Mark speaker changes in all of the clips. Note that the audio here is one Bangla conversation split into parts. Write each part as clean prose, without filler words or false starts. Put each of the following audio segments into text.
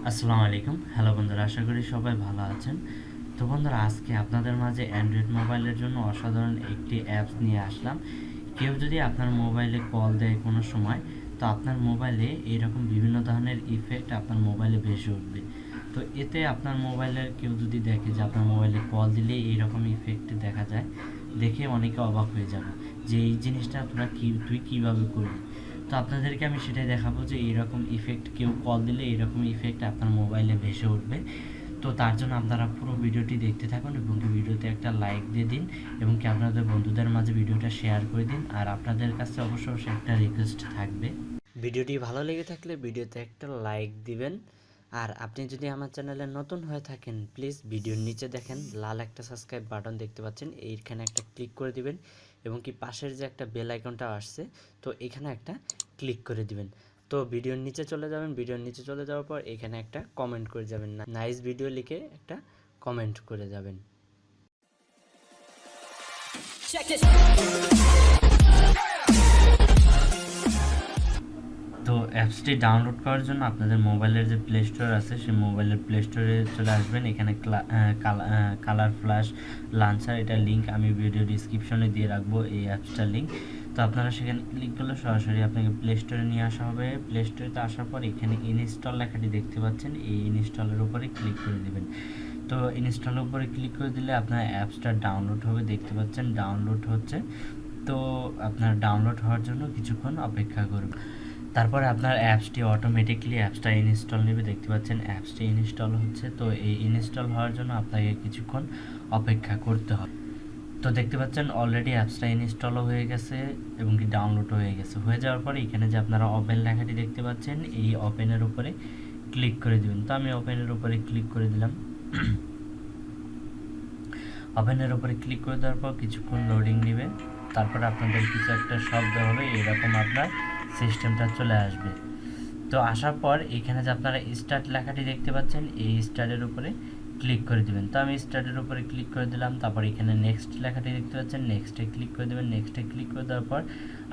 Speaker 1: আসসালামু আলাইকুম। হ্যালো বন্ধুরা, আশা করি সবাই ভালো আছেন। তো বন্ধুরা, আজকে আপনাদের মাঝে অ্যান্ড্রয়েড মোবাইলের জন্য অসাধারণ একটি অ্যাপস নিয়ে আসলাম। কেউ যদি আপনার মোবাইলে কল দেয় কোনো সময়, তো আপনার মোবাইলে এইরকম বিভিন্ন ধরনের ইফেক্ট আপনার মোবাইলে ভেসে উঠবে। তো এতে আপনার মোবাইলের কেউ যদি দেখে যে আপনার মোবাইলে কল দিলে এইরকম ইফেক্ট দেখা যায়, দেখে অনেকে অবাক হয়ে যাবে যে এই জিনিসটা তুই কীভাবে করবি। তো আপনাদেরকে আমি সেটাই দেখাবো যে এইরকম ইফেক্ট কেউ কল দিলে এইরকম ইফেক্ট আপনার মোবাইলে ভেসে উঠবে। তো তার জন্য আপনারা পুরো ভিডিওটি দেখতে থাকুন এবং ভিডিওতে একটা লাইক দিয়ে দিন এবং কি আপনাদের বন্ধুদের মাঝে ভিডিওটা শেয়ার করে দিন। আর আপনাদের কাছে অবশ্যই একটা রিকোয়েস্ট থাকবে, ভিডিওটি ভালো লেগে থাকলে ভিডিওতে একটা লাইক দিবেন। আর আপনি যদি আমার চ্যানেলে নতুন হয়ে থাকেন, প্লিজ ভিডিওর নিচে দেখেন লাল একটা সাবস্ক্রাইব বাটন দেখতে পাচ্ছেন, এইখানে একটা ক্লিক করে দিবেন এবং কি পাশের যে একটা বেল আইকনটা আসছে, তো এখানে একটা ক্লিক করে দিবেন। তো ভিডিওর নিচে চলে যাবেন, ভিডিওর নিচে চলে যাওয়ার পর এখানে একটা কমেন্ট করে যাবেন, নাইস ভিডিও লিখে একটা কমেন্ট করে যাবেন। তো অ্যাপসটি ডাউনলোড করার জন্য আপনাদের মোবাইলের যে প্লে স্টোর আছে সেই মোবাইলের প্লে স্টোরে চলে আসবেন। এখানে কালার ফ্ল্যাশ লাঞ্চার, এটা লিঙ্ক আমি ভিডিও ডিসক্রিপশনে দিয়ে রাখবো, এই অ্যাপসটার লিঙ্ক। তো আপনারা সেখানে ক্লিক করলে সরাসরি আপনাকে প্লে স্টোরে নিয়ে আসা হবে। প্লে স্টোরেতে আসার পর এখানে ইনস্টল লেখাটি দেখতে পাচ্ছেন, এই ইনস্টলের উপরে ক্লিক করে দেবেন। তো ইনস্টলের উপরে ক্লিক করে দিলে আপনার অ্যাপসটা ডাউনলোড হবে, দেখতে পাচ্ছেন ডাউনলোড হচ্ছে। তো আপনার ডাউনলোড হওয়ার জন্য কিছুক্ষণ অপেক্ষা করুন। তারপরে আপনার অ্যাপসটি অটোমেটিকলি অ্যাপসটা ইনস্টল নেবে, দেখতে পাচ্ছেন অ্যাপসটি ইনস্টল হচ্ছে। তো এই ইনস্টল হওয়ার জন্য আপনাকে কিছুক্ষণ অপেক্ষা করতে হবে। তো দেখতে পাচ্ছেন অলরেডি অ্যাপসটা ইনস্টলও হয়ে গেছে এবং কি ডাউনলোড হয়ে গেছে। হয়ে যাওয়ার পরে এখানে যে আপনারা ওপেন লেখাটি দেখতে পাচ্ছেন, এই ওপেনের উপরে ক্লিক করে দিবেন। তো আমি ওপেনের উপরে ক্লিক করে দিলাম। ওপেনের উপরে ক্লিক করে দেওয়ার পর কিছুক্ষণ লোডিং নেবে, তারপরে আপনাদের কিছু একটা শব্দ হবে, এরকম আপনার সিস্টেমটা চলে আসবে। তো আসার পর এখানে যে আপনারা স্টার্ট লেখাটি দেখতে পাচ্ছেন, এই স্টার্টের উপরে ক্লিক করে দিবেন। তো আমি স্টার্টের উপরে ক্লিক করে দিলাম। তারপর এখানে নেক্সট লেখাটি দেখতে পাচ্ছেন, নেক্সটে ক্লিক করে দেবেন। নেক্সটে ক্লিক করে দেওয়ার পর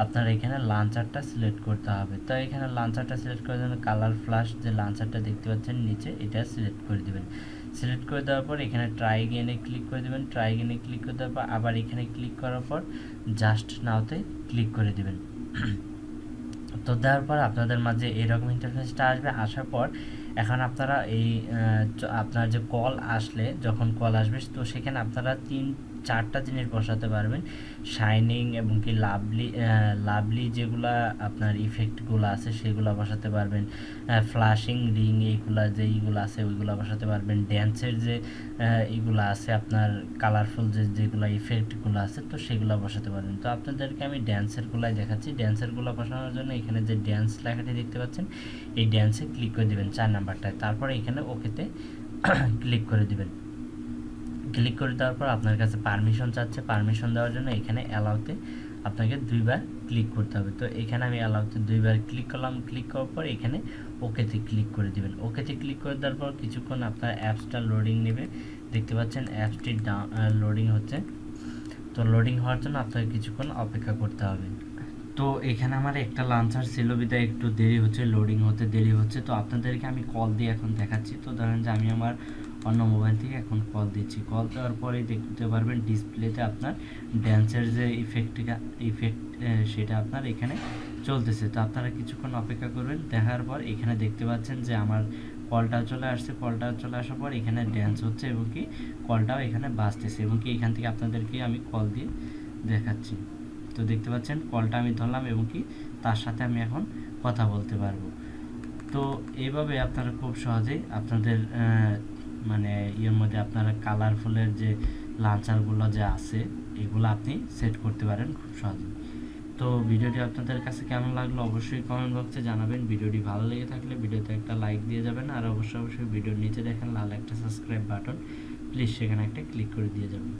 Speaker 1: আপনারা এখানে লাঞ্চারটা সিলেক্ট করতে হবে। তো এখানে লাঞ্চারটা সিলেক্ট করে দেবেন, কালার ফ্ল্যাশ যে লাঞ্চারটা দেখতে পাচ্ছেন নিচে, এটা সিলেক্ট করে দেবেন। সিলেক্ট করে দেওয়ার পর এখানে ট্রাই এগেইনে ক্লিক করে দেবেন। ট্রাই এগেইনে ক্লিক করে দেওয়ার পর আবার এখানে ক্লিক করার পর জাস্ট নাওতে ক্লিক করে দেবেন। তো দেওয়ার পর আপনাদের মাঝে এরকম ইন্টারফেসটা আসবে। আসার পর এখন আপনারা এই আপনার যে কল আসলে, যখন কল আসবে তো সেখানে আপনারা 3-4টা জিনিস বসাতে পারবেন। শাইনিং এবং কি লাভলি যেগুলা আপনার ইফেক্টগুলো আছে সেগুলো বসাতে পারবেন। ফ্ল্যাশিং রিং এইগুলো আছে ওইগুলো বসাতে পারবেন। ড্যান্সের যে এইগুলো আছে আপনার কালারফুল যেগুলো ইফেক্টগুলো আছে, তো সেগুলো বসাতে পারবেন। তো আপনাদেরকে আমি ড্যান্সেরগুলাই দেখাচ্ছি। ড্যান্সেরগুলো বসানোর জন্য এখানে যে ড্যান্স লেখাটি দেখতে পাচ্ছেন, এই ড্যান্সে ক্লিক করে দেবেন 4 নাম্বারটায়। তারপরে এখানে ওকেতে ক্লিক করে দিবেন। ক্লিক করে দেওয়ার পর আপনার কাছে পারমিশন চাচ্ছে। পারমিশন দেওয়ার জন্য এখানে অ্যালাউতে আপনাকে 2বার ক্লিক করতে হবে। তো এখানে আমি অ্যালাউতে 2বার ক্লিক করলাম। ক্লিক করার পর এখানে ওকেতে ক্লিক করে দিবেন। ওকেতে ক্লিক করে দেওয়ার পর কিছুক্ষণ আপনার অ্যাপসটা লোডিং নেবে, দেখতে পাচ্ছেন অ্যাপসটি লোডিং হচ্ছে। তো লোডিং হওয়ার জন্য আপনাকে কিছুক্ষণ অপেক্ষা করতে হবে। তো এখানে আমার একটা লাঞ্চার ছিল বিধায় একটু দেরি হচ্ছে, লোডিং হতে দেরি হচ্ছে। তো আপনাদেরকে আমি কল দিয়ে এখন দেখাচ্ছি। তো ধরেন যে আমি আমার অন্য মোবাইল থেকে এখন কল দিচ্ছি। কল দেওয়ার পরে দেখতে পারবেন ডিসপ্লেতে আপনার ড্যান্সের যে ইফেক্ট সেটা আপনার এখানে চলতেছে। তো আপনারা কিছুক্ষণ অপেক্ষা করবেন। দেখার পর এখানে দেখতে পাচ্ছেন যে আমার কলটা চলে আসছে। কলটা চলে আসার পর এখানে ড্যান্স হচ্ছে এবং কি কলটাও এখানে বাজতেছে এবং কি এখান থেকে আপনাদেরকে আমি কল দিয়ে দেখাচ্ছি। তো দেখতে পাচ্ছেন কলটা আমি ধরলাম এবং কি তার সাথে আমি এখন কথা বলতে পারবো। তো এইভাবে আপনারা খুব সহজেই আপনাদের মানে ইয়ের মধ্যে আপনারা কালারফুলের যে লাঞ্চারগুলো যে আছে এগুলো আপনি সেট করতে পারেন খুব সহজেই। তো ভিডিওটি আপনাদের কাছে কেমন লাগলো অবশ্যই কমেন্ট বক্সে জানাবেন। ভিডিওটি ভালো লেগে থাকলে ভিডিওতে একটা লাইক দিয়ে যাবেন। আর অবশ্যই ভিডিওর নিচে দেখেন লাল একটা সাবস্ক্রাইব বাটন, প্লিজ সেখানে একটা ক্লিক করে দিয়ে যাবেন।